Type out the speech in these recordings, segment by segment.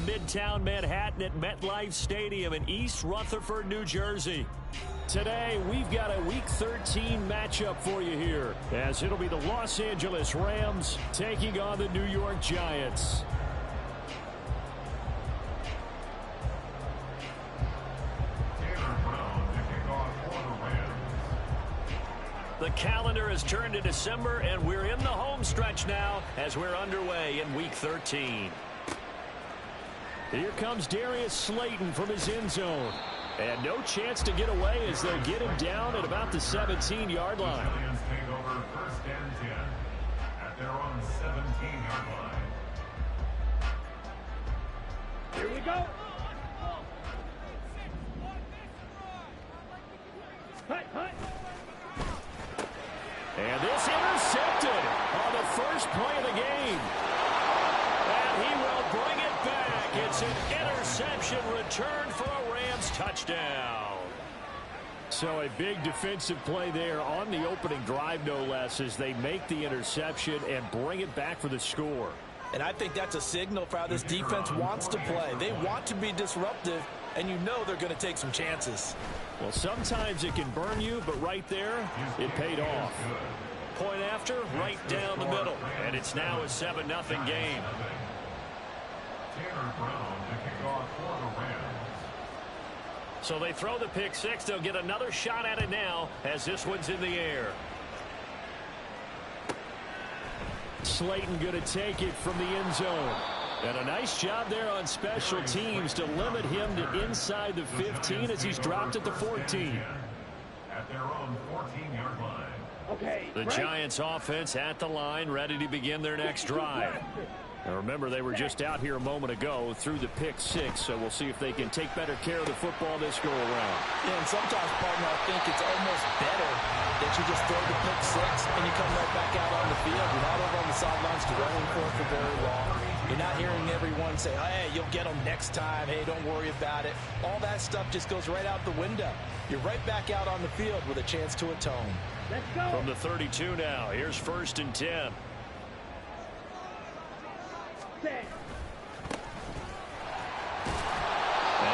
Midtown Manhattan at MetLife Stadium in East Rutherford, New Jersey. Today, we've got a Week 13 matchup for you here, as it'll be the Los Angeles Rams taking on the New York Giants. The calendar has turned to December, and we're in the home stretch now as we're underway in Week 13. Here comes Darius Slayton from his end zone. And no chance to get away as they'll get him down at about the 17-yard line. Lions take over first and 10 at their own 17-yard line. Here we go. And this intercepted on the first play of the game. And he will bring it back. It's an interception return for a Rams touchdown. So a big defensive play there on the opening drive, no less, as they make the interception and bring it back for the score. And I think that's a signal for how this defense wants to play. They want to be disruptive, and you know they're going to take some chances. Well, sometimes it can burn you, but right there, it paid off. Point after, right down the middle. And it's now a 7-0 game. So they throw the pick six. They'll get another shot at it now as this one's in the air. Slayton going to take it from the end zone. And a nice job there on special teams to limit him to inside the 15 as he's dropped at the 14. At their own 14-yard line. Okay. The Giants offense at the line, ready to begin their next drive. Now remember, they were just out here a moment ago through the pick six, so we'll see if they can take better care of the football this go around. Yeah, and sometimes, partner, I think it's almost better that you just throw the pick six and you come right back out on the field. You're not over on the sidelines dwelling for very long. You're not hearing everyone say, hey, you'll get them next time. Hey, don't worry about it. All that stuff just goes right out the window. You're right back out on the field with a chance to atone. Let's go. From the 32 now, here's 1st and 10. And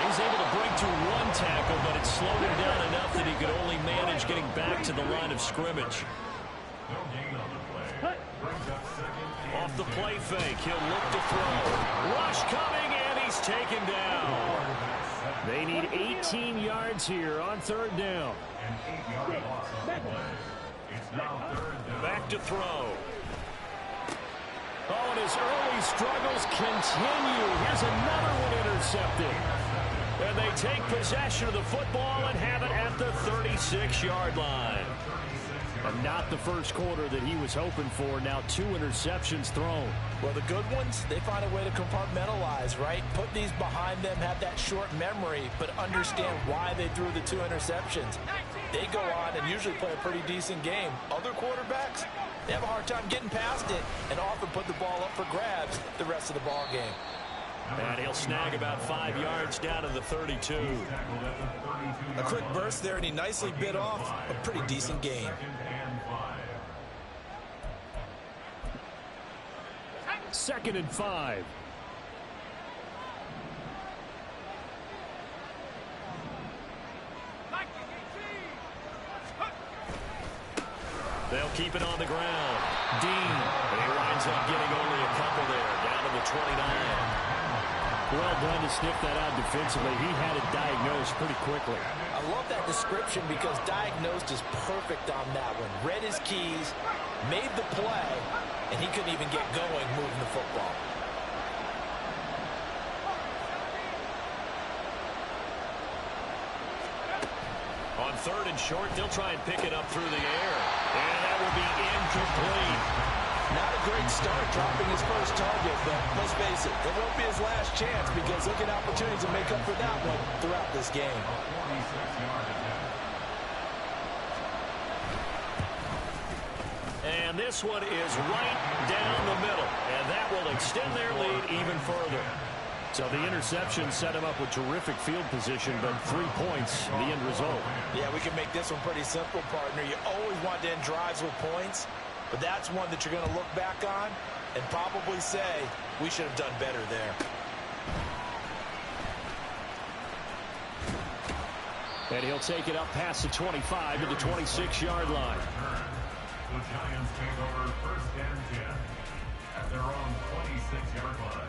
he's able to break through one tackle, but it slowed him down enough that he could only manage getting back to the line of scrimmage. Off the play fake, he'll look to throw. Rush coming, and he's taken down. They need 18 yards here on 3rd down. Back to throw. Oh, and his early struggles continue. Here's another one intercepted. And they take possession of the football and have it at the 36-yard line. And not the first quarter that he was hoping for. Now 2 interceptions thrown. Well, the good ones, they find a way to compartmentalize, right? Put these behind them, have that short memory, but understand why they threw the 2 interceptions. They go on and usually play a pretty decent game. Other quarterbacks, they have a hard time getting past it and often put the ball up for grabs the rest of the ball game. And he'll snag about 5 yards down to the 32. A quick burst there, and he nicely bit off a pretty decent gain. Second and 5. They'll keep it on the ground. Dean. And he winds up getting only a couple there, down to the 29. Well done to sniff that out defensively. He had it diagnosed pretty quickly. I love that description because diagnosed is perfect on that one. Read his keys, made the play, and he couldn't even get going moving the football. On 3rd and short, they'll try and pick it up through the air. And that will be incomplete. Not a great start dropping his first target, but let's face it, it won't be his last chance because he'll get opportunities to make up for that one throughout this game. And this one is right down the middle, and that will extend their lead even further. So the interception set him up with terrific field position, but 3 points, the end result. Yeah, we can make this one pretty simple, partner. You always want to end drives with points, but that's one that you're going to look back on and probably say, we should have done better there. And he'll take it up past the 25 to the 26-yard line. The Giants take over first and 10 at their own 26-yard line.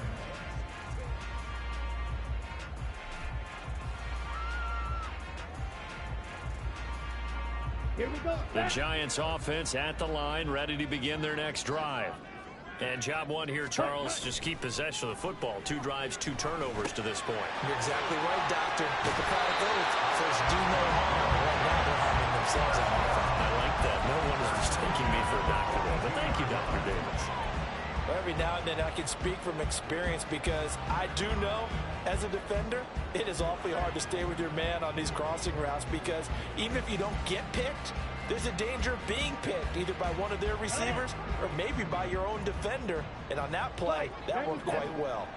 Here we go. The Giants offense at the line, ready to begin their next drive. And job one here, Charles, just keep possession of the football. 2 drives, 2 turnovers to this point. You're exactly right, Doctor. But the product says do no harm. Right now they're harming themselves on offense. I like that. No one is mistaking me for a doctor there. But thank you, Dr. Davis. Well, every now and then I can speak from experience because I do know, as a defender, it is awfully hard to stay with your man on these crossing routes because even if you don't get picked, there's a danger of being picked either by one of their receivers or maybe by your own defender. And on that play, that worked quite well.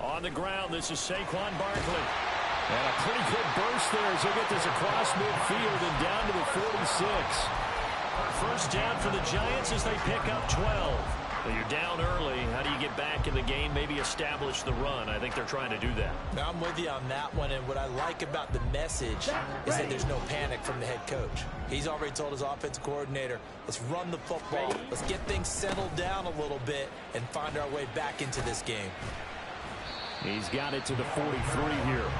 On the ground, this is Saquon Barkley. And a pretty good burst there as he'll get this across midfield and down to the 46. First down for the Giants as they pick up 12. Well, you're down early. How do you get back in the game? Maybe establish the run. I think they're trying to do that. Now, I'm with you on that one, and what I like about the message is that there's no panic from the head coach. He's already told his offensive coordinator, let's run the football. Let's get things settled down a little bit and find our way back into this game. He's got it to the 43 here.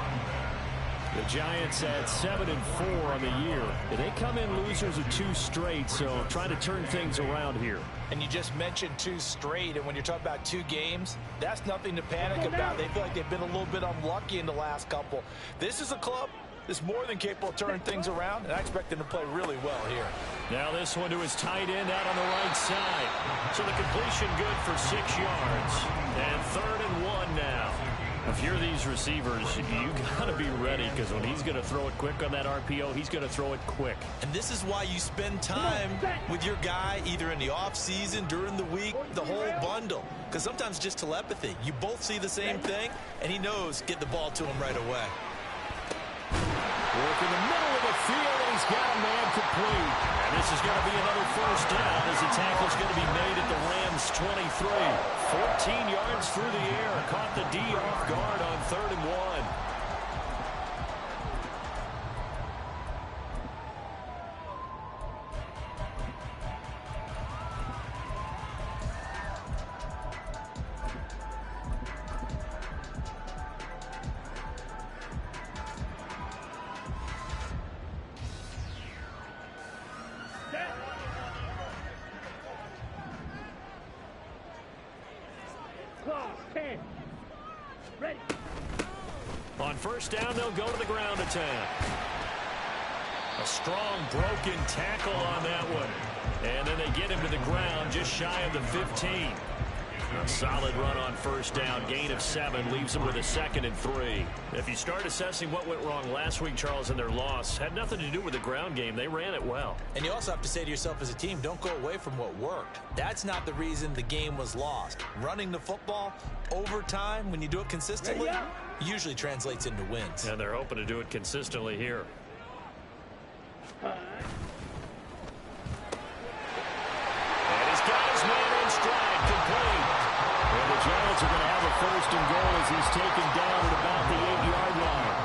The Giants at 7-4 on the year. They come in losers of 2 straight, so trying to turn things around here. And you just mentioned 2 straight, and when you're talking about 2 games, that's nothing to panic about. They feel like they've been a little bit unlucky in the last couple. This is a club that's more than capable of turning things around, and I expect them to play really well here. Now this one to his tight end out on the right side. So the completion good for 6 yards. And 3rd and 1 now. If you're these receivers, you got to be ready because when he's going to throw it quick on that RPO, he's going to throw it quick. And this is why you spend time with your guy either in the offseason, during the week, the whole bundle. Because sometimes just telepathy. You both see the same thing, and he knows get the ball to him right away. Work in the middle of the field, and he's got a man complete. And this is going to be another first down as the tackle's going to be made at the Rams' 23. 14 yards through the air. Caught the D off guard on 3rd and 1. Ready. On first down, they'll go to the ground attack. A strong broken tackle on that one. And then they get him to the ground just shy of the 15. A solid run on first down. Gain of 7 leaves them with a 2nd and 3. If you start assessing what went wrong last week, Charles, in their loss, had nothing to do with the ground game. They ran it well. And you also have to say to yourself as a team, don't go away from what worked. That's not the reason the game was lost. Running the football over time, when you do it consistently, usually translates into wins. And they're hoping to do it consistently here. And he's got his man in stride, complete. And the Giants are going to have a 1st and goal as he's taken down at about the 8-yard line.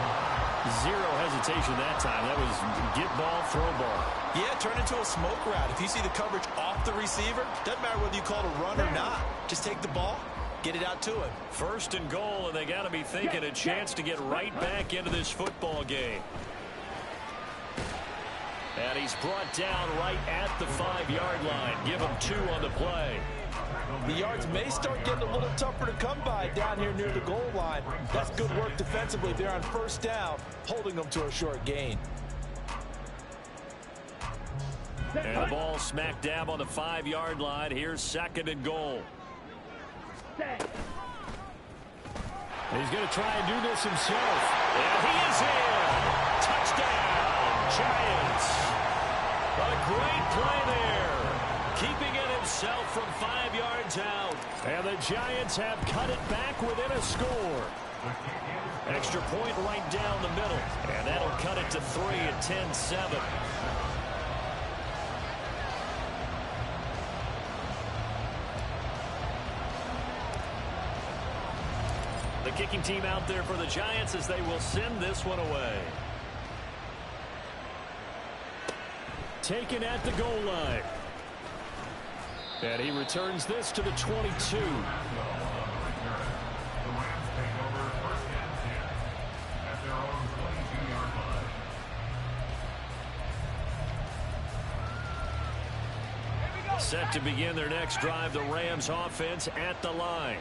0 hesitation that time. That was get ball, throw ball. Yeah, turn into a smoke route. If you see the coverage off the receiver, doesn't matter whether you call it a run or not. Just take the ball, get it out to him. 1st and goal, and they got to be thinking a chance to get right back into this football game. And he's brought down right at the 5-yard line. Give him 2 on the play. The yards may start getting a little tougher to come by down here near the goal line. That's good work defensively. They're on first down, holding them to a short gain. And the ball smack dab on the 5-yard line. Here's 2nd and goal. He's going to try and do this himself. And he is in. Touchdown, Giants. A great play there. Keeping it himself from 5 yards out. And the Giants have cut it back within a score. Extra point right down the middle. And that'll cut it to 3 at 10-7. The the kicking team out there for the Giants as they will send this one away. Taken at the goal line. And he returns this to the 22. Set to begin their next drive, the Rams offense at the line.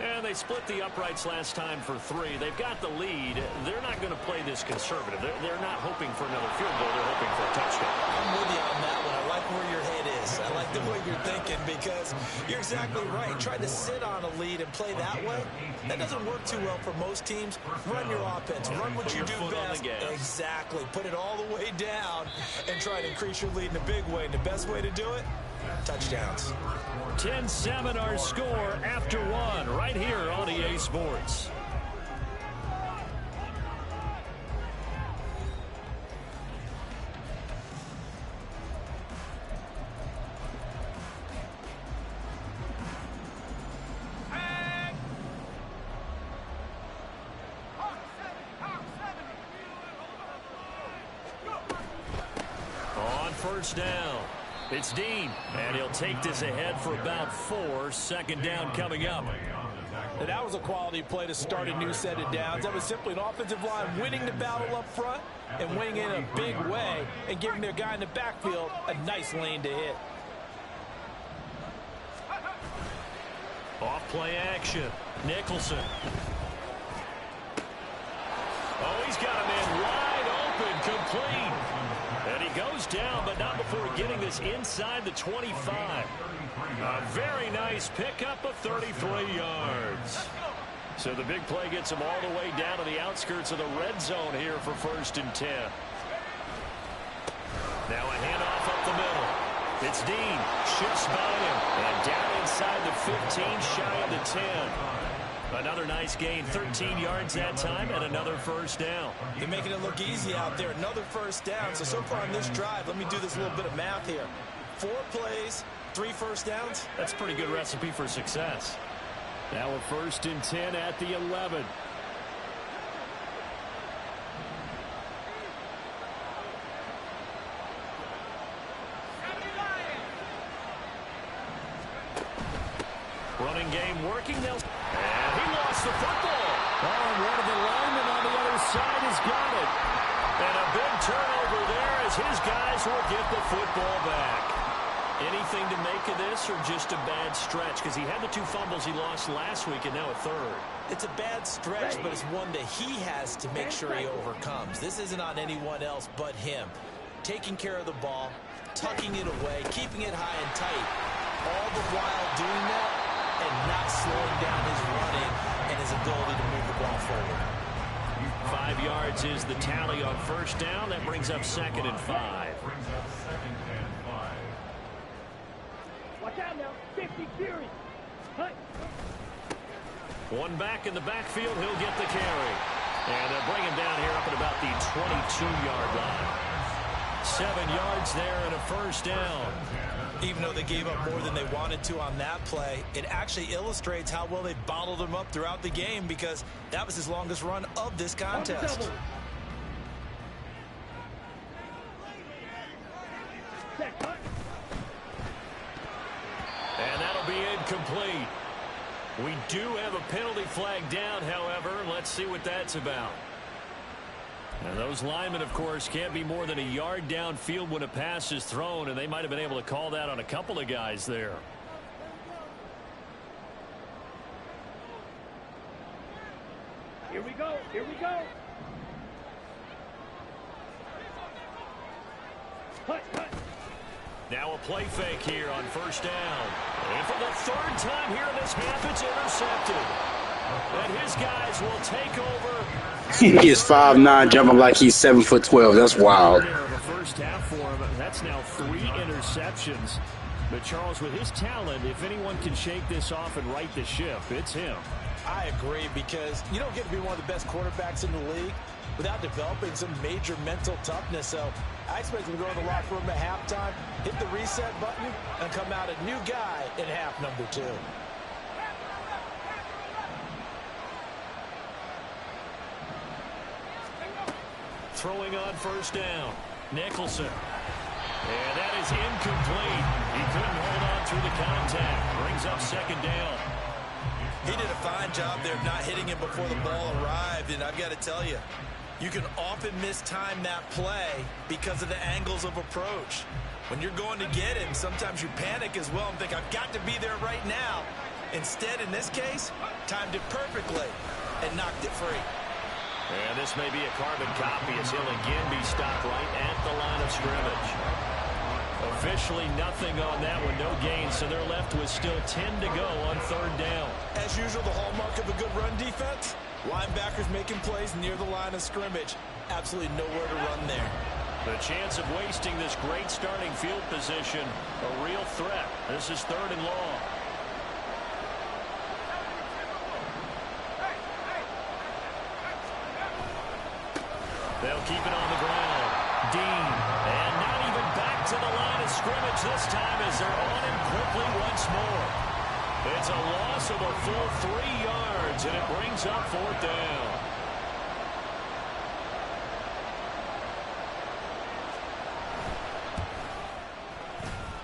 And they split the uprights last time for 3. They've got the lead. They're not going to play this conservative. They're not hoping for another field goal. They're hoping for a touchdown. I'm with you on that one. I like where your head is. I like the way you're thinking because you're exactly right. Trying to sit on a lead and play that way, that doesn't work too well for most teams. Run your offense. Run what you do best. Exactly. Put it all the way down and try to increase your lead in a big way. And the best way to do it, touchdowns. 10-7 our score after 1 right here on EA Sports. On first down. It's Dean, and he'll take this ahead for about 4. Second down coming up. And that was a quality play to start a new set of downs. That was simply an offensive line winning the battle up front and winning in a big way and giving their guy in the backfield a nice lane to hit. Off play action. Nicholson. Oh, he's got a man wide open, complete. And he goes down, but not before getting this inside the 25. A very nice pickup of 33 yards. So the big play gets him all the way down to the outskirts of the red zone here for 1st and 10. Now a handoff up the middle. It's Dean. Shifts by him. And down inside the 15, shy of the 10. Another nice gain, 13 yards that time, and another first down. They're making it look easy out there. Another first down. So far on this drive, let me do this little bit of math here. 4 plays, 3 first downs. That's a pretty good recipe for success. Now a 1st and 10 at the 11. Running game working. And he lost the football. Oh, and one of the linemen on the other side has got it. And a big turnover there as his guys will get the football back. Anything to make of this or just a bad stretch? Because he had the 2 fumbles he lost last week and now a 3rd. It's a bad stretch, but it's one that he has to make sure he overcomes. This isn't on anyone else but him. Taking care of the ball, tucking it away, keeping it high and tight, all the while doing that and not slowing down his running and his ability to move the ball forward. 5 yards is the tally on first down. That brings up 2nd and 5. Watch out now. 50 Fury. Cut. One back in the backfield. He'll get the carry. And they'll bring him down here up at about the 22-yard line. 7 yards there and a first down. Even though they gave up more than they wanted to on that play, it actually illustrates how well they bottled him up throughout the game because that was his longest run of this contest. And that'll be incomplete. We do have a penalty flag down, however. Let's see what that's about. And those linemen, of course, can't be more than a yard downfield when a pass is thrown, and they might have been able to call that on a couple of guys there. Here we go. Here we go. Cut, cut. Now a play fake here on first down. And for the 3rd time here in this half, it's intercepted. And his guys will take over. He is 5'9", jumping like he's 7'12". That's wild. The first half for him, that's now 3 interceptions. But Charles, with his talent, if anyone can shake this off and right the ship, it's him. I agree because you don't get to be one of the best quarterbacks in the league without developing some major mental toughness. So I expect him to go in the locker room at halftime, hit the reset button, and come out a new guy in half number 2. throwing on first down. Nicholson. And that is incomplete. He couldn't hold on through the contact. Brings up second down. He did a fine job there of not hitting him before the ball arrived, and I've got to tell you, you can often mistime that play because of the angles of approach. When you're going to get him, sometimes you panic as well and think, I've got to be there right now. Instead, in this case, timed it perfectly and knocked it free. And this may be a carbon copy as he'll again be stopped right at the line of scrimmage. Officially nothing on that one, no gain, so they're left with still 10 to go on third down. As usual, the hallmark of a good run defense, linebackers making plays near the line of scrimmage. Absolutely nowhere to run there. The chance of wasting this great starting field position, a real threat. This is third and long. They'll keep it on the ground. Dean, and not even back to the line of scrimmage this time as they're on him quickly once more. It's a loss of a full 3 yards, and it brings up fourth down.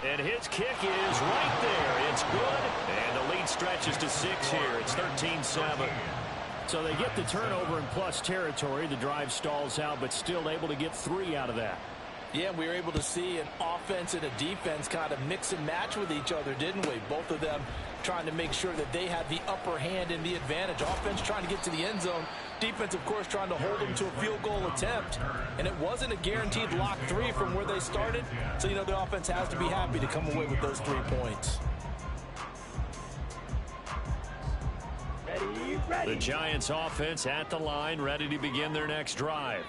And his kick is right there. It's good, and the lead stretches to 6 here. It's 13-7. So they get the turnover in plus territory. The drive stalls out, but still able to get 3 out of that. Yeah, we were able to see an offense and a defense kind of mix and match with each other, didn't we? Both of them trying to make sure that they had the upper hand and the advantage. Offense trying to get to the end zone. Defense, of course, trying to hold them to a field goal attempt. And it wasn't a guaranteed lock 3 from where they started. So, you know, the offense has to be happy to come away with those 3 points. The Giants offense at the line, ready to begin their next drive.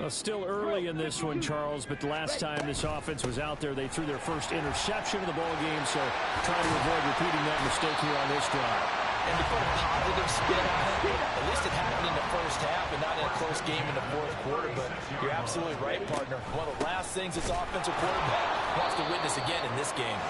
Well, still early in this one, Charles, but the last time this offense was out there, they threw their first interception of the ball game, so try to avoid repeating that mistake here on this drive. And to put a positive spin on it, at least it happened in the first half and not in a close game in the fourth quarter. But you're absolutely right, partner. One of the last things this offensive quarterback wants to witness again in this game.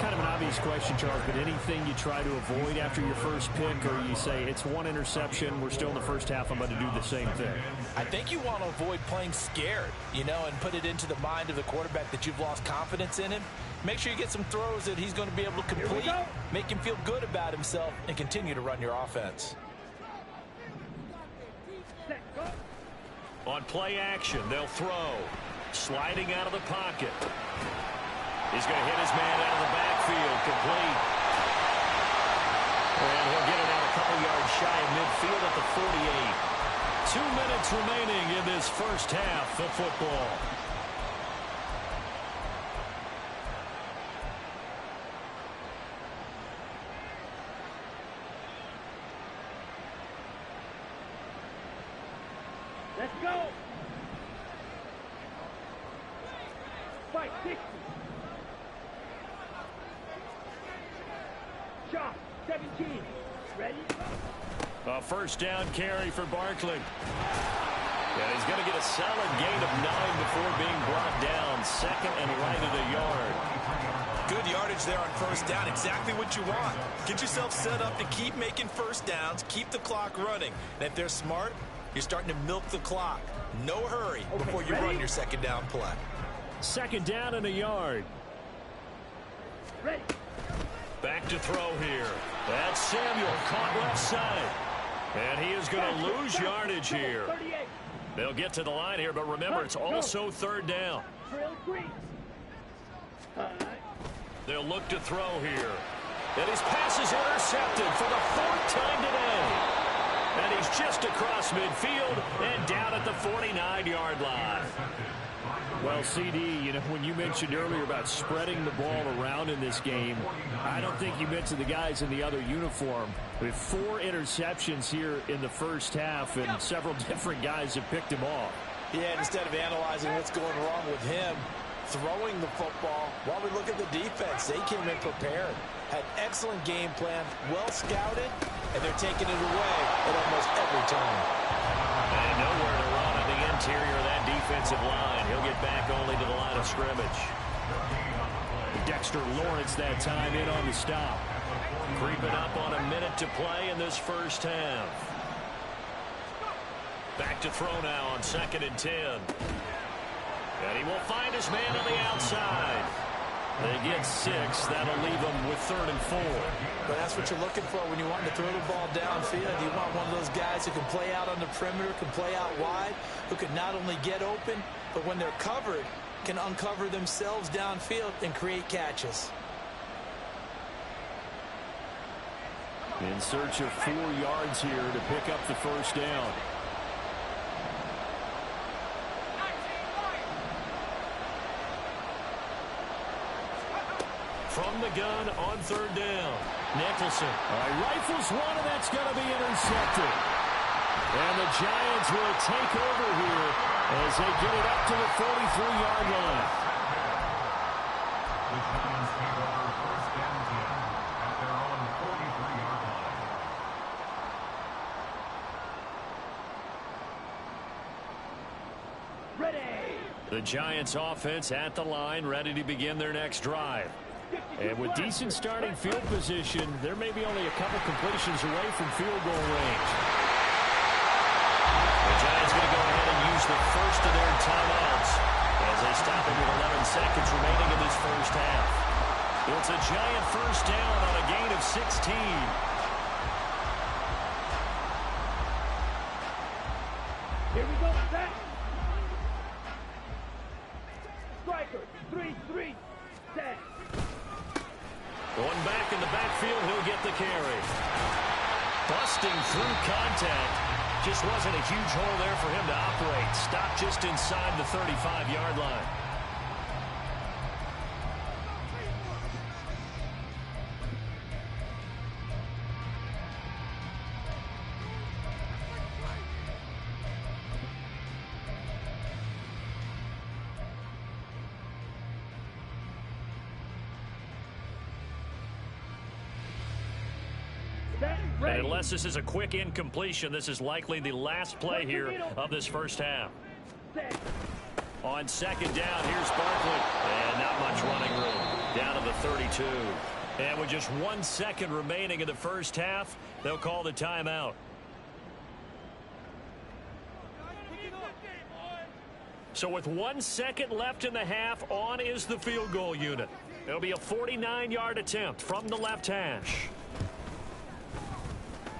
Kind of an obvious question, Charles, but anything you try to avoid after your first pick, or you say it's 1 interception, we're still in the first half, I'm going to do the same thing? I think you want to avoid playing scared, you know, and put it into the mind of the quarterback that you've lost confidence in him. Make sure you get some throws that he's going to be able to complete, make him feel good about himself, and continue to run your offense. On play action, they'll throw. Sliding out of the pocket. He's going to hit his man out of the backfield, complete. And he'll get it out a couple yards shy of midfield at the 48. 2 minutes remaining in this first half of football. Let's go. Fight 60. Shot 17. Ready? A first down carry for Barkley. And he's going to get a solid gain of 9 before being brought down. Second and right at a yard. Good yardage there on first down. Exactly what you want. Get yourself set up to keep making first downs, keep the clock running. And if they're smart, you're starting to milk the clock. No hurry before you run your second down play. Second down and a yard. Ready. Back to throw here. That's Samuel caught left side. And he is going to lose yardage here. 38. They'll get to the line here, but remember, it's also third down. Trail Grease. They'll look to throw here. And his pass is intercepted for the 4th time today. And he's just across midfield and down at the 49-yard line. Well, CD, you know, when you mentioned earlier about spreading the ball around in this game, I don't think you mentioned the guys in the other uniform. With 4 interceptions here in the first half, and several different guys have picked him off. Yeah, instead of analyzing what's going wrong with him, throwing the football, while we look at the defense, they came in prepared. Had excellent game plan, well scouted, and they're taking it away at almost every time. And nowhere to run on the interior of that defensive line. He'll get back only to the line of scrimmage. Dexter Lawrence that time in on the stop. Creeping up on a minute to play in this first half. Back to throw now on 2nd and 10. And he will find his man on the outside. They get 6. That'll leave them with 3rd and 4. But that's what you're looking for when you want to throw the ball downfield. You want one of those guys who can play out on the perimeter, can play out wide, who can not only get open, but when they're covered, can uncover themselves downfield and create catches. In search of 4 yards here to pick up the first down. From the gun on 3rd down. Nicholson rifles one, and that's going to be intercepted. And the Giants will take over here as they get it up to the 43-yard line. The Giants take over 1st and 10 at their own 43-yard line. Ready. The Giants offense at the line, ready to begin their next drive. And with decent starting field position, there may be only a couple completions away from field goal range. The Giants going to go ahead and use the first of their timeouts as they stop it with 11 seconds remaining in this first half. It's a Giant first down on a gain of 16. Here we go, set. Striker, 3-3, set. Going back in the backfield, he'll get the carry. Busting through contact. Just wasn't a huge hole there for him to operate. Stopped just inside the 35-yard line. And unless this is a quick incompletion, this is likely the last play here of this first half. On 2nd down, here's Barkley. And not much running room. Down to the 32. And with just 1 second remaining in the first half, they'll call the timeout. So with 1 second left in the half, on is the field goal unit. It'll be a 49-yard attempt from the left hash.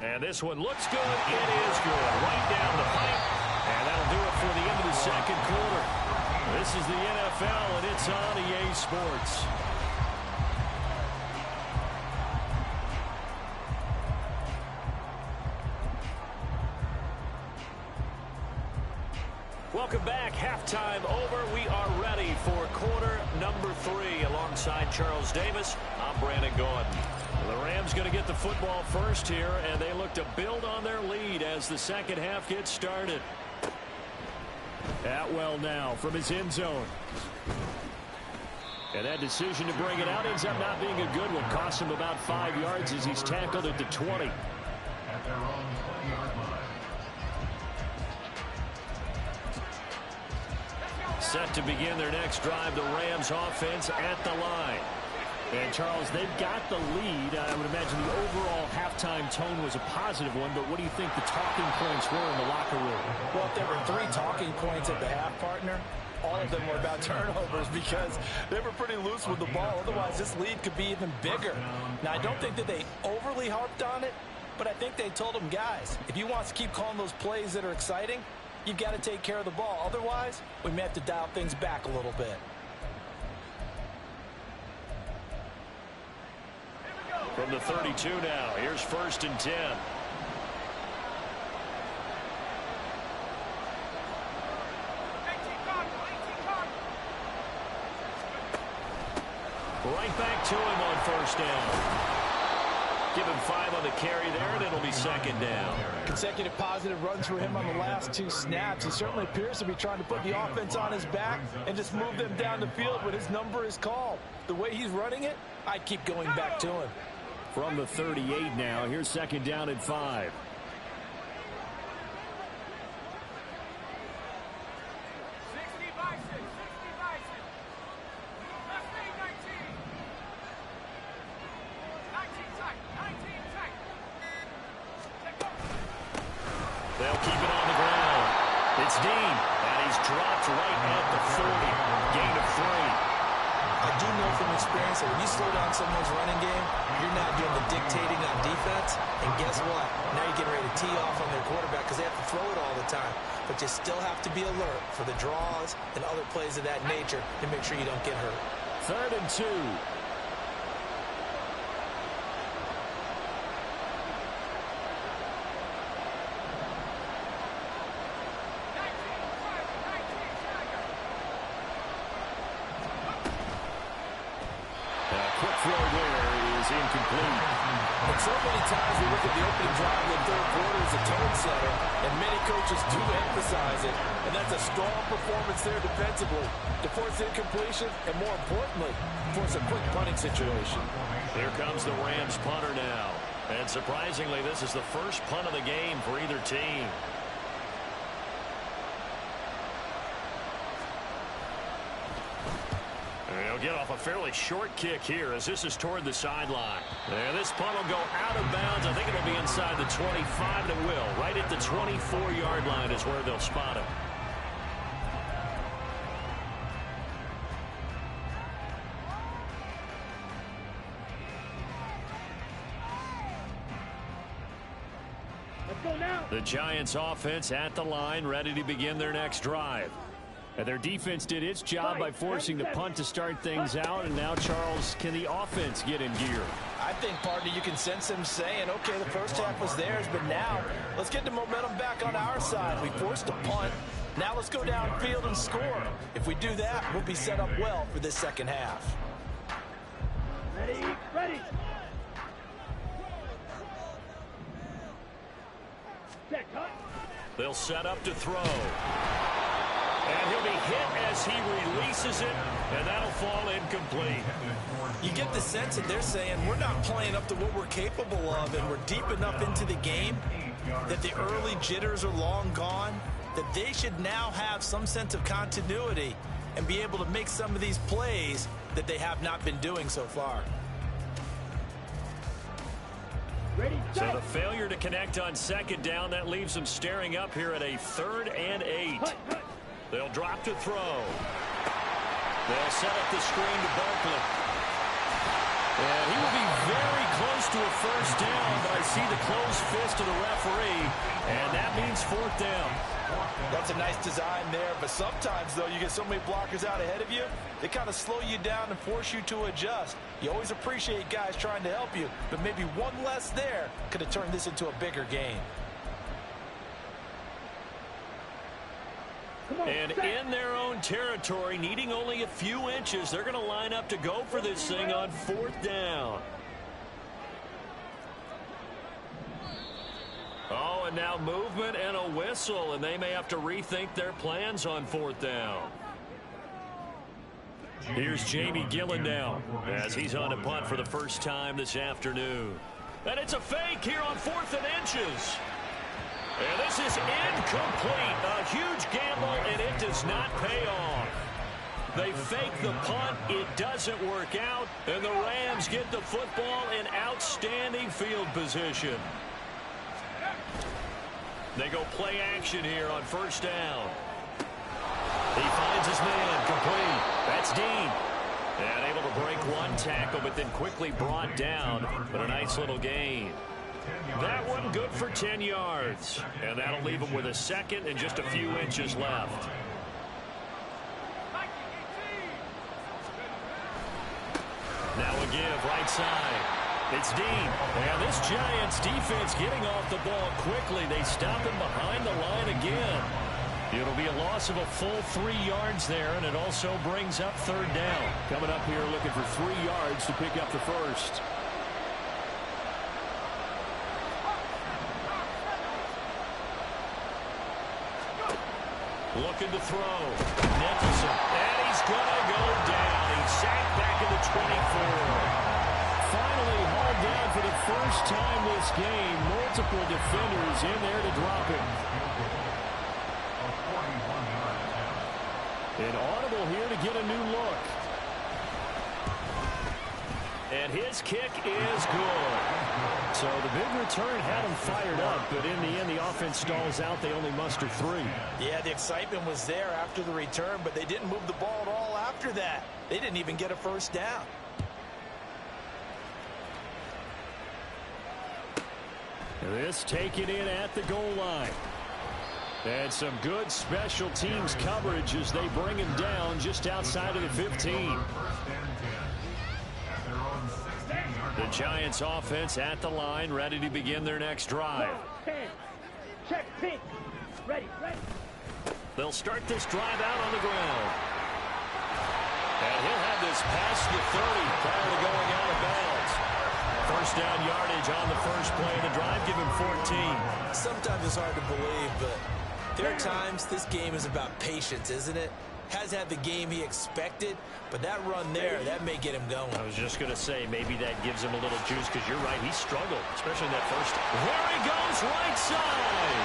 And this one looks good. It is good. Right down the pipe. And that'll do it for the end of the second quarter. This is the NFL, and it's on EA Sports. Welcome back. Halftime over. We are ready for quarter number 3. Alongside Charles Davis, I'm Brandon Gordon. The Rams going to get the football first here, and they look to build on their lead as the second half gets started. Atwell now from his end zone. And that decision to bring it out ends up not being a good one. Cost him about 5 yards as he's tackled at the 20. At their own 20-yard line. Set to begin their next drive, the Rams offense at the line. And, Charles, they've got the lead. I would imagine the overall halftime tone was a positive one, but what do you think the talking points were in the locker room? Well, if there were 3 talking points at the half, partner, all of them were about turnovers because they were pretty loose with the ball. Otherwise, this lead could be even bigger. Now, I don't think that they overly harped on it, but I think they told them, guys, if you want to keep calling those plays that are exciting, you've got to take care of the ball. Otherwise, we may have to dial things back a little bit. From the 32 now, here's 1st and 10. Right back to him on 1st down. Give him 5 on the carry there, and it'll be 2nd down. Consecutive positive runs for him on the last 2 snaps. He certainly appears to be trying to put the offense on his back and just move them down the field when his number is called. The way he's running it, I'd keep going back to him. From the 38 now, here's 2nd down and 5. They'll keep it on the ground. It's Dean, and he's dropped right at the 40. Gain of 3. I do know from experience that when you slow down someone's running game, you're now doing the dictating on defense. And guess what? Now you're getting ready to tee off on their quarterback because they have to throw it all the time. But you still have to be alert for the draws and other plays of that nature to make sure you don't get hurt. 3rd and 2. Quick throw there is incomplete. And so many times we look at the opening drive in the 3rd quarter as a tone setter, and many coaches do emphasize it, and that's a strong performance there defensively to force incompletion and, more importantly, force a quick punting situation. Here comes the Rams punter now. And surprisingly, this is the first punt of the game for either team. He'll get off a fairly short kick here as this is toward the sideline. And this punt will go out of bounds. I think it'll be inside the 25, and it will. Right at the 24-yard line is where they'll spot it. Let's go now. The Giants offense at the line, ready to begin their next drive. And their defense did its job by forcing the punt to start things out. And now, Charles, can the offense get in gear? I think, partner, you can sense them saying, okay, the first half was theirs, but now let's get the momentum back on our side. We forced a punt. Now let's go downfield and score. If we do that, we'll be set up well for this second half. Ready, ready. Check, cut. They'll set up to throw. And he'll be hit as he releases it, and that'll fall incomplete. You get the sense that they're saying we're not playing up to what we're capable of, and we're deep enough into the game that the early jitters are long gone, that they should now have some sense of continuity and be able to make some of these plays that they have not been doing so far. Ready, So the failure to connect on 2nd down, that leaves them staring up here at a 3rd and 8. They'll drop to throw. They'll set up the screen to Barkley. And he will be very close to a first down, but I see the closed fist of the referee, and that means 4th down. That's a nice design there, but sometimes, though, you get so many blockers out ahead of you, they kind of slow you down and force you to adjust. You always appreciate guys trying to help you, but maybe one less there could have turned this into a bigger game. And in their own territory, needing only a few inches, they're going to line up to go for this thing on 4th down. Oh, and now movement and a whistle, and they may have to rethink their plans on 4th down. Here's Jamie Gillen now as he's on a punt for the first time this afternoon. And it's a fake here on 4th and inches. And this is incomplete. A huge gamble, and it does not pay off. They fake the punt. It doesn't work out. And the Rams get the football in outstanding field position. They go play action here on 1st down. He finds his man complete. That's Dean. And able to break one tackle, but then quickly brought down. But a nice little gain. That one good for 10 yards. And that'll leave him with a 2nd and just a few inches left. Now a give right side. It's Dean. And this Giants defense getting off the ball quickly. They stop him behind the line again. It'll be a loss of a full 3 yards there, and it also brings up 3rd down. Coming up here looking for 3 yards to pick up the first. Looking to throw. Nicholson. And he's going to go down. He's sacked back at the 24. Finally hauled down for the first time this game. Multiple defenders in there to drop him. An audible here to get a new look. And his kick is good. So the big return had him fired up, but in the end, the offense stalls out. They only muster 3. Yeah, the excitement was there after the return, but they didn't move the ball at all after that. They didn't even get a first down. This taken in at the goal line. And some good special teams coverage as they bring him down just outside of the 15. The Giants offense at the line, ready to begin their next drive. 10. Check pink. Ready. They'll start this drive out on the ground. And he'll have this past the 30 prior to going out of bounds. First down yardage on the first play of the drive. Give him 14. Sometimes it's hard to believe, but there are times this game is about patience, isn't it? Has had the game he expected, but that run there, that may get him going. I was just going to say, maybe that gives him a little juice, because you're right, he struggled, especially in that first. There he goes, right side.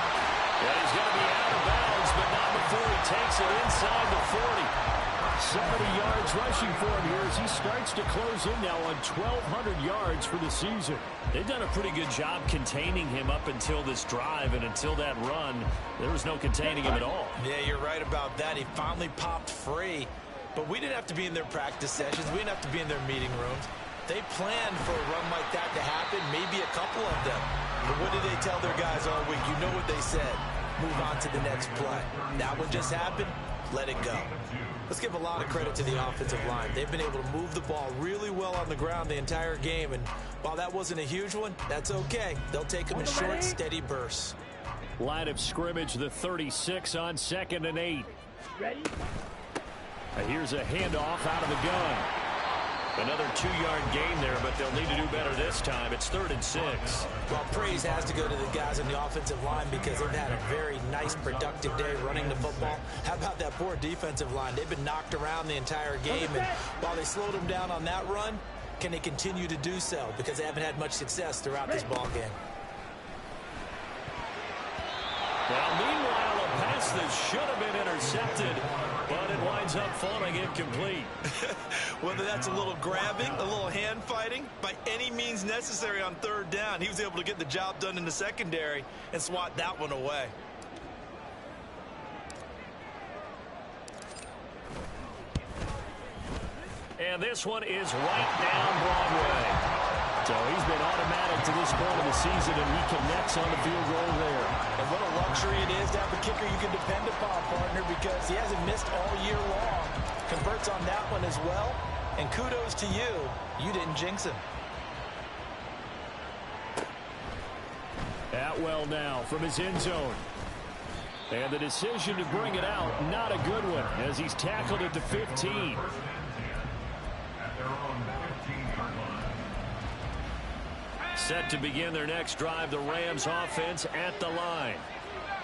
Yeah, he's going to be out of bounds, but not before he takes it inside the 40. 70 yards rushing for him here as he starts to close in now on 1,200 yards for the season. They've done a pretty good job containing him up until this drive, and until that run, there was no containing him at all. Yeah, you're right about that. He finally popped free, but we didn't have to be in their practice sessions. We didn't have to be in their meeting rooms. They planned for a run like that to happen, maybe a couple of them. But what did they tell their guys all week? You know what they said. Move on to the next play. That one just happened. Let it go. Let's give a lot of credit to the offensive line. They've been able to move the ball really well on the ground the entire game, and while that wasn't a huge one, that's okay. They'll take them in short, steady bursts. Line of scrimmage, the 36 on 2nd and 8. Ready? Here's a handoff out of the gun. Another 2-yard gain there, but they'll need to do better this time. It's 3rd and 6. Well, praise has to go to the guys on the offensive line because they've had a very nice, productive day running the football. How about that poor defensive line? They've been knocked around the entire game, and while they slowed them down on that run, can they continue to do so? Because they haven't had much success throughout this ball game. Well, meanwhile, a pass that should have been intercepted, but it winds up falling incomplete. Whether that's a little grabbing, a little hand fighting, by any means necessary on 3rd down, he was able to get the job done in the secondary and swat that one away. And this one is right down Broadway. So he's been automatic to this point of the season, and he connects on the field goal there. And what a luxury it is to have a kicker you can depend upon, partner, because he hasn't missed all year long. Converts on that one as well. And kudos to you. You didn't jinx him. Atwell now from his end zone. And the decision to bring it out, not a good one, as he's tackled at the 15. Set to begin their next drive, the Rams offense at the line.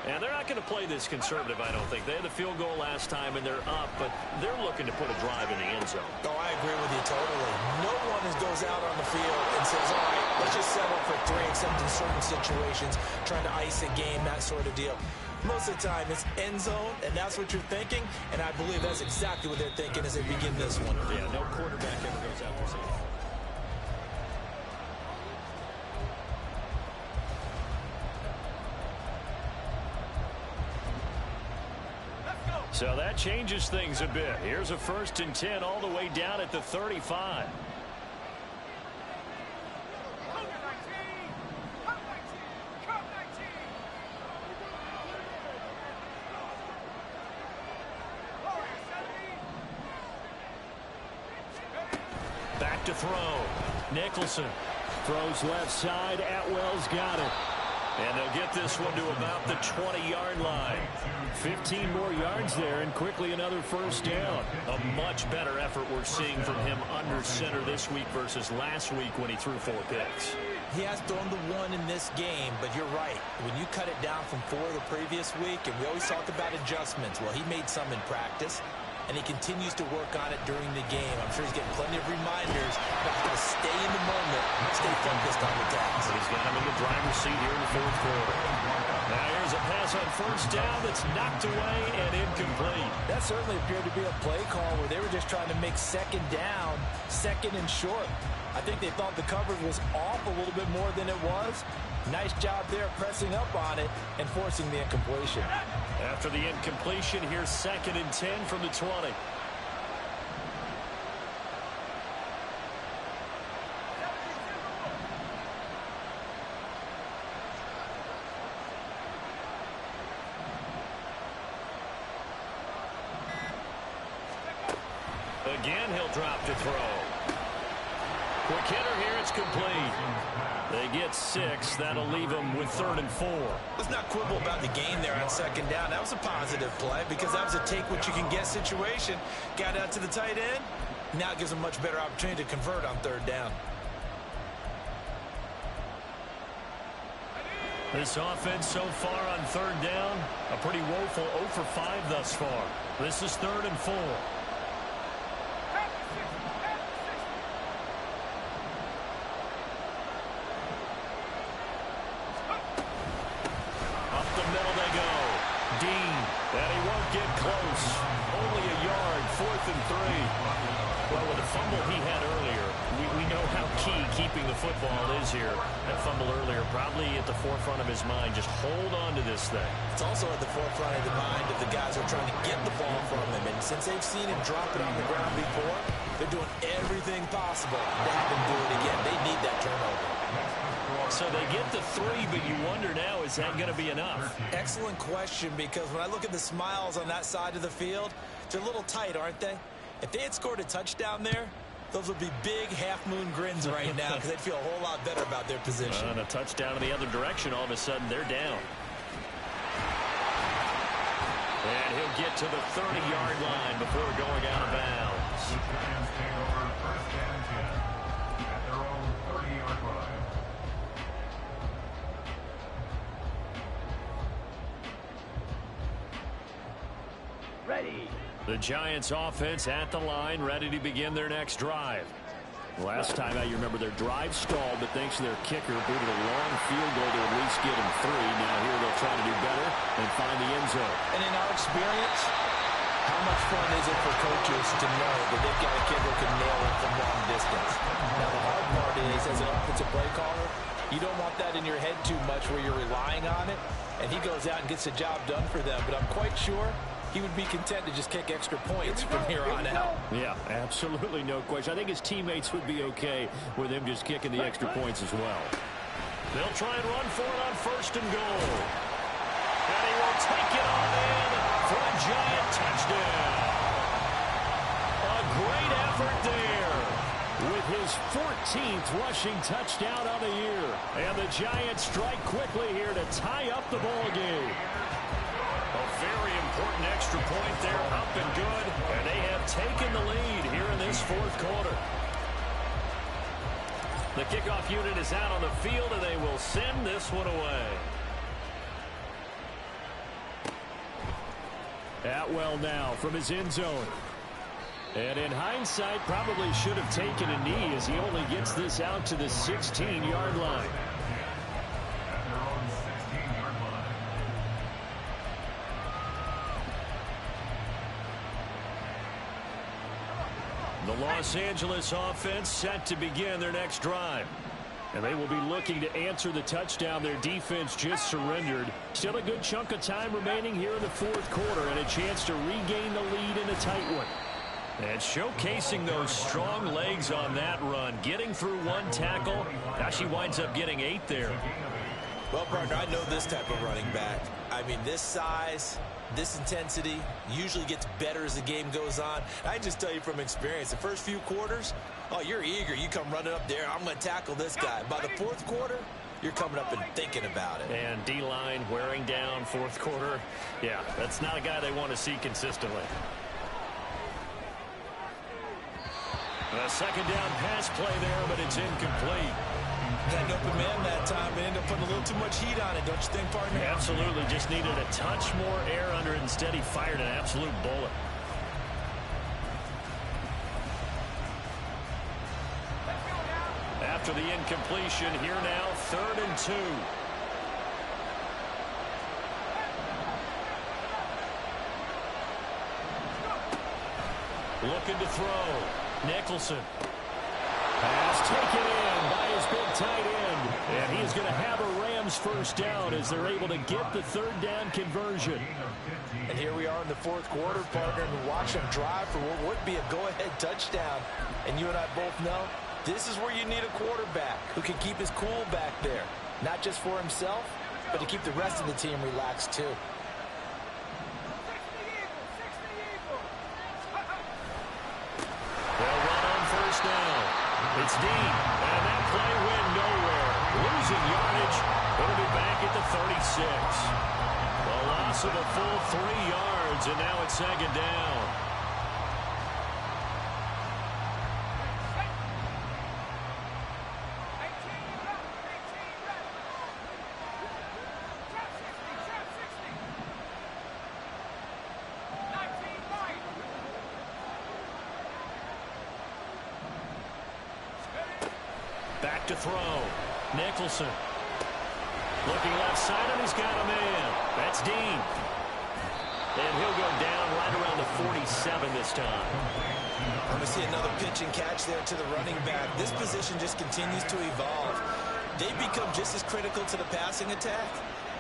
And they're not going to play this conservative, I don't think. They had the field goal last time, and they're up, but they're looking to put a drive in the end zone. Oh, I agree with you totally. No one goes out on the field and says, all right, let's just settle for 3, except in certain situations, trying to ice a game, that sort of deal. Most of the time, it's end zone, and that's what you're thinking, and I believe that's exactly what they're thinking as they begin this one. Yeah, no quarterback ever goes out for safety. So that changes things a bit. Here's a 1st and 10 all the way down at the 35. Back to throw. Nicholson throws left side. Atwell's got it. And they'll get this one to about the 20-yard line. 15 more yards there, and quickly another first down. A much better effort we're seeing from him under center this week versus last week when he threw 4 picks. He has thrown the 1 in this game, but you're right. When you cut it down from 4 the previous week, and we always talk about adjustments, well, he made some in practice, and he continues to work on it during the game. I'm sure he's getting plenty of reminders about how to stay in the moment, stay focused on the task. He's got him in the driver's seat here in the 4th quarter. Now here's a pass on first down that's knocked away and incomplete. That certainly appeared to be a play call where they were just trying to make 2nd down, 2nd and short. I think they thought the coverage was off a little bit more than it was. Nice job there pressing up on it and forcing the incompletion. After the incompletion, here's 2nd and 10 from the 20. Again, he'll drop to throw. Quick hitter here, it's complete. They get 6. That'll leave them with 3rd and 4. Let's not quibble about the gain there on 2nd down. That was a positive play because that was a take-what-you-can-get situation. Got out to the tight end. Now it gives them much better opportunity to convert on 3rd down. This offense so far on 3rd down, a pretty woeful 0 for 5 thus far. This is 3rd and 4. Close. Only a yard, 4th and 3. Well, with the fumble he had earlier, we know how key keeping the football is here. That fumble earlier probably at the forefront of his mind. Just hold on to this thing. It's also at the forefront of the mind of the guys who are trying to get the ball from him. And since they've seen him drop it on the ground before, they're doing everything possible to have him do it again. They need that turnover. So they get the 3, but you wonder now, is that going to be enough? Excellent question, because when I look at the smiles on that side of the field, they're a little tight, aren't they? If they had scored a touchdown there, those would be big half-moon grins right now because they'd feel a whole lot better about their position. And a touchdown in the other direction, all of a sudden they're down. And he'll get to the 30-yard line before going out of bounds. The Giants take over 1st and 10 at their own 30-yard line. Ready. The Giants offense at the line, ready to begin their next drive. Last time out, you remember their drive stalled, but thanks to their kicker, booted a long field goal to at least get them 3. Now here they'll try to do better and find the end zone. And in our experience, how much fun is it for coaches to know that they've got a kid who can nail it from long distance? Now the hard part is, as an offensive play caller, you don't want that in your head too much where you're relying on it, and he goes out and gets the job done for them. But I'm quite sure he would be content to just kick extra points from here on out. Yeah, absolutely no question. I think his teammates would be okay with him just kicking the extra points as well. They'll try and run for it on 1st and goal. And he will take it on in for a Giant touchdown. A great effort there with his 14th rushing touchdown of the year. And the Giants strike quickly here to tie up the ball game. A very important extra point there, up and good, and they have taken the lead here in this 4th quarter. The kickoff unit is out on the field, and they will send this one away. Atwell now from his end zone. And in hindsight, probably should have taken a knee as he only gets this out to the 16-yard line. The Los Angeles offense set to begin their next drive. And they will be looking to answer the touchdown their defense just surrendered. Still a good chunk of time remaining here in the 4th quarter and a chance to regain the lead in a tight one. And showcasing those strong legs on that run, getting through 1 tackle. Now she winds up getting 8 there. Well, partner, I know this type of running back. I mean, this size, this intensity usually gets better as the game goes on. I just tell you from experience, the first few quarters, oh, you're eager. You come running up there, I'm going to tackle this guy. By the 4th quarter, you're coming up and thinking about it. And D-line wearing down 4th quarter. Yeah, that's not a guy they want to see consistently. A 2nd down pass play there, but it's incomplete. Got an open man that time, but ended up putting a little too much heat on it, don't you think, partner? Absolutely. Just needed a touch more air under it. Instead, he fired an absolute bullet. After the incompletion, here now, 3rd and 2. Looking to throw. Nicholson. Pass taken in by his big tight end. And he is going to have a Rams first down as they're able to get the third down conversion. And here we are in the fourth quarter, partner, and watch them drive for what would be a go-ahead touchdown. And you and I both know this is where you need a quarterback who can keep his cool back there. Not just for himself, but to keep the rest of the team relaxed too. They'll run on first down. It's Dean, and that play went nowhere. Losing yardage. It'll be back at the 36. A loss of a full 3 yards, and now it's second down. Back to throw. Nicholson. Looking left side, and he's got a man. That's Dean. And he'll go down right around the 47 this time. I'm going to see another pitch and catch there to the running back. This position just continues to evolve. They become just as critical to the passing attack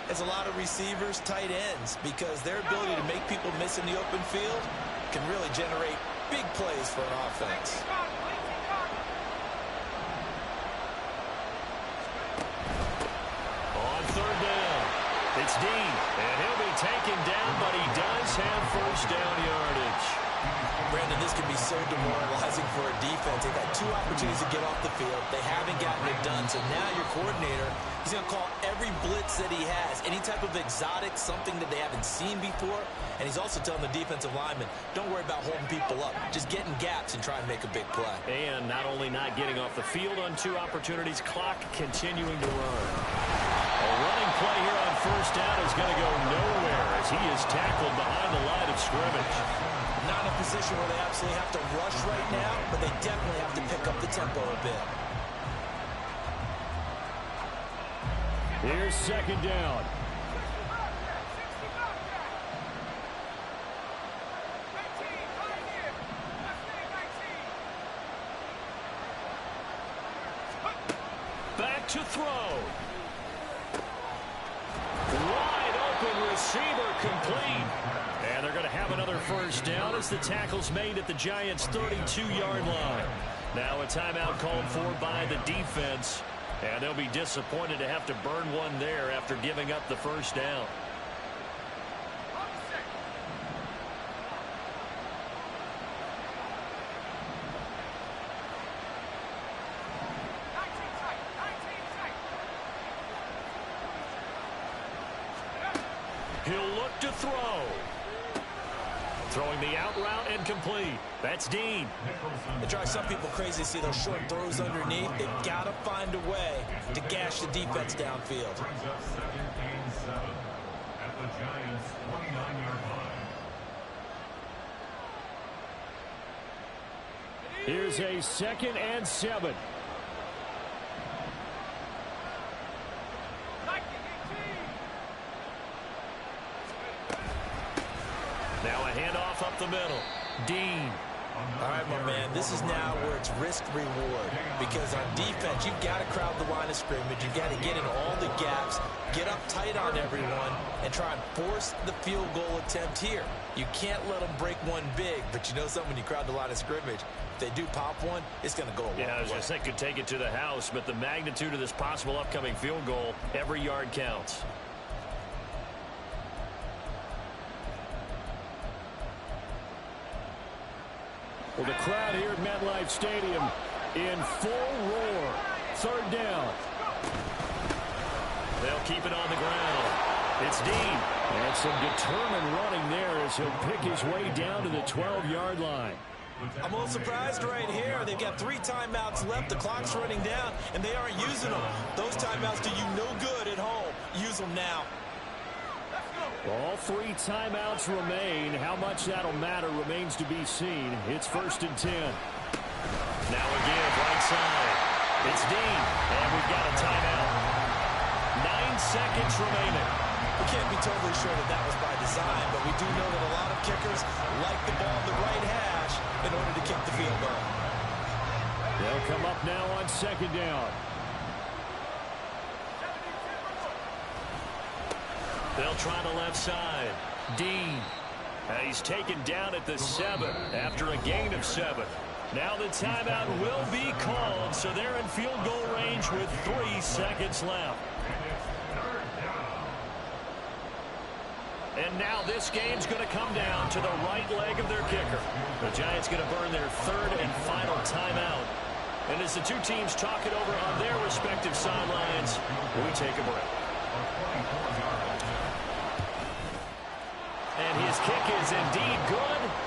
as a lot of receivers, tight ends, because their ability to make people miss in the open field can really generate big plays for an offense. Third down. It's Dean, and he'll be taken down, but he does have first down yardage. Brandon, this can be so demoralizing for a defense. They've had 2 opportunities to get off the field. They haven't gotten it done, so now your coordinator, he's going to call every blitz that he has, any type of exotic, something that they haven't seen before, and he's also telling the defensive lineman, don't worry about holding people up. Just get in gaps and try and make a big play. And not only not getting off the field on 2 opportunities, clock continuing to run. A running play here on first down is going to go nowhere as he is tackled behind the line of scrimmage. Not in a position where they absolutely have to rush right now, but they definitely have to pick up the tempo a bit. Here's second down. Back to throw. Wide open receiver complete. And they're going to have another first down as the tackle's made at the Giants' 32-yard line. Now a timeout called for by the defense. And they'll be disappointed to have to burn one there after giving up the first down. He'll look to throw. Throwing the out route and complete. That's Dean. It drives some people crazy to see those short throws underneath. They've got to find a way to gash the defense downfield. Brings up second and 7 at the Giants' 29-yard line. Here's a 2nd and 7. Now a handoff up the middle. Dean. All right, my man, this is now where it's risk-reward. Because on defense, you've got to crowd the line of scrimmage. You've got to get in all the gaps, get up tight on everyone, and try and force the field goal attempt here. You can't let them break one big, but you know something, when you crowd the line of scrimmage, if they do pop one, it's going to go a long way. Yeah, I was going to say, could take it to the house, but the magnitude of this possible upcoming field goal, every yard counts. Well, the crowd here at MetLife Stadium in full roar. Third down. They'll keep it on the ground. It's Dean. And some determined running there as he'll pick his way down to the 12-yard line. I'm a little surprised right here. They've got 3 timeouts left. The clock's running down, and they aren't using them. Those timeouts do you no good at home. Use them now. All 3 timeouts remain. How much that'll matter remains to be seen. It's 1st and 10. Now again, right side. It's Dean, and we've got a timeout. 9 seconds remaining. We can't be totally sure that that was by design, but we do know that a lot of kickers like the ball in the right hash in order to kick the field goal. They'll come up now on second down. They'll try the left side. Dean. He's taken down at the 7 after a gain of 7. Now the timeout will be called, so they're in field goal range with 3 seconds left. And now this game's going to come down to the right leg of their kicker. The Giants going to burn their 3rd and final timeout. And as the two teams talk it over on their respective sidelines, we take a break. And his kick is indeed good.